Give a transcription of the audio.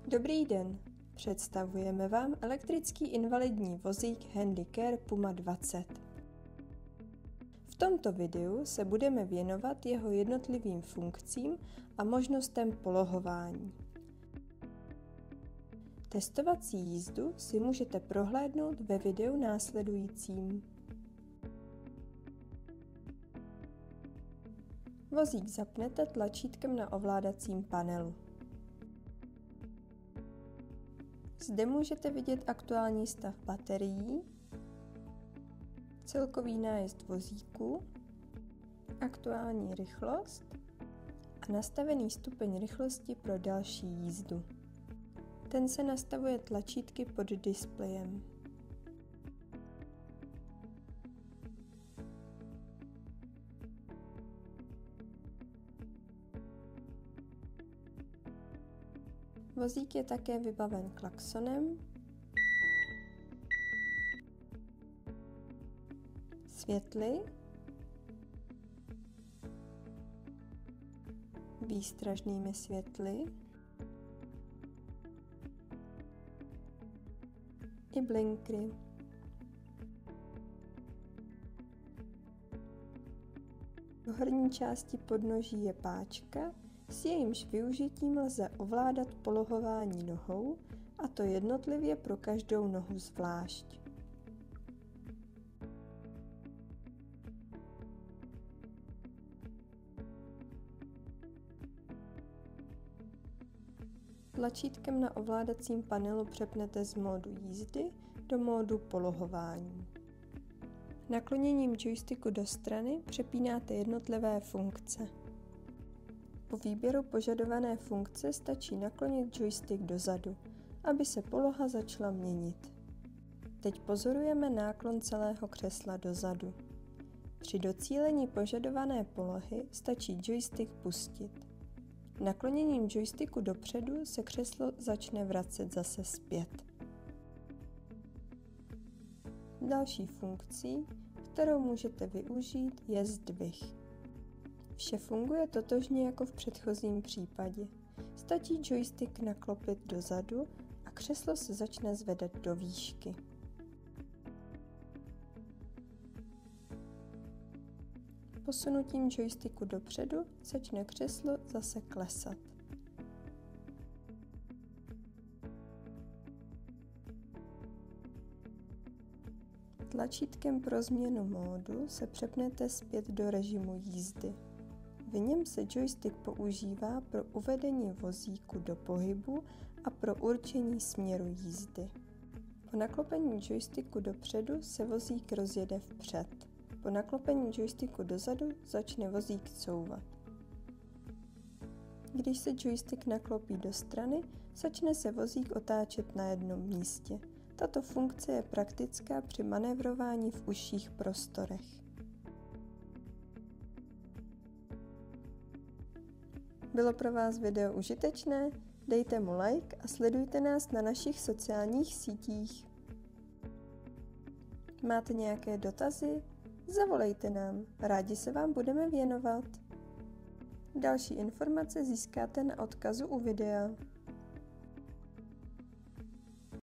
Dobrý den, představujeme vám elektrický invalidní vozík Handicare Puma 20. V tomto videu se budeme věnovat jeho jednotlivým funkcím a možnostem polohování. Testovací jízdu si můžete prohlédnout ve videu následujícím. Vozík zapnete tlačítkem na ovládacím panelu. Zde můžete vidět aktuální stav baterií, celkový nájezd vozíku, aktuální rychlost a nastavený stupeň rychlosti pro další jízdu. Ten se nastavuje tlačítky pod displejem. Vozík je také vybaven klaksonem, světly, výstražnými světly i blinkry. V horní části podnoží je páčka, s jejímž využitím lze ovládat polohování nohou, a to jednotlivě pro každou nohu zvlášť. Tlačítkem na ovládacím panelu přepnete z módu jízdy do módu polohování. Nakloněním joysticku do strany přepínáte jednotlivé funkce. Po výběru požadované funkce stačí naklonit joystick dozadu, aby se poloha začala měnit. Teď pozorujeme náklon celého křesla dozadu. Při docílení požadované polohy stačí joystick pustit. Nakloněním joysticku dopředu se křeslo začne vracet zase zpět. Další funkcí, kterou můžete využít, je zdvih. Vše funguje totožně jako v předchozím případě. Stačí joystick naklopit dozadu a křeslo se začne zvedat do výšky. Posunutím joysticku dopředu začne křeslo zase klesat. Tlačítkem pro změnu módu se přepnete zpět do režimu jízdy. V něm se joystick používá pro uvedení vozíku do pohybu a pro určení směru jízdy. Po naklopení joysticku dopředu se vozík rozjede vpřed. Po naklopení joysticku dozadu začne vozík couvat. Když se joystick naklopí do strany, začne se vozík otáčet na jednom místě. Tato funkce je praktická při manévrování v užších prostorech. Bylo pro vás video užitečné? Dejte mu like a sledujte nás na našich sociálních sítích. Máte nějaké dotazy? Zavolejte nám, rádi se vám budeme věnovat. Další informace získáte na odkazu u videa.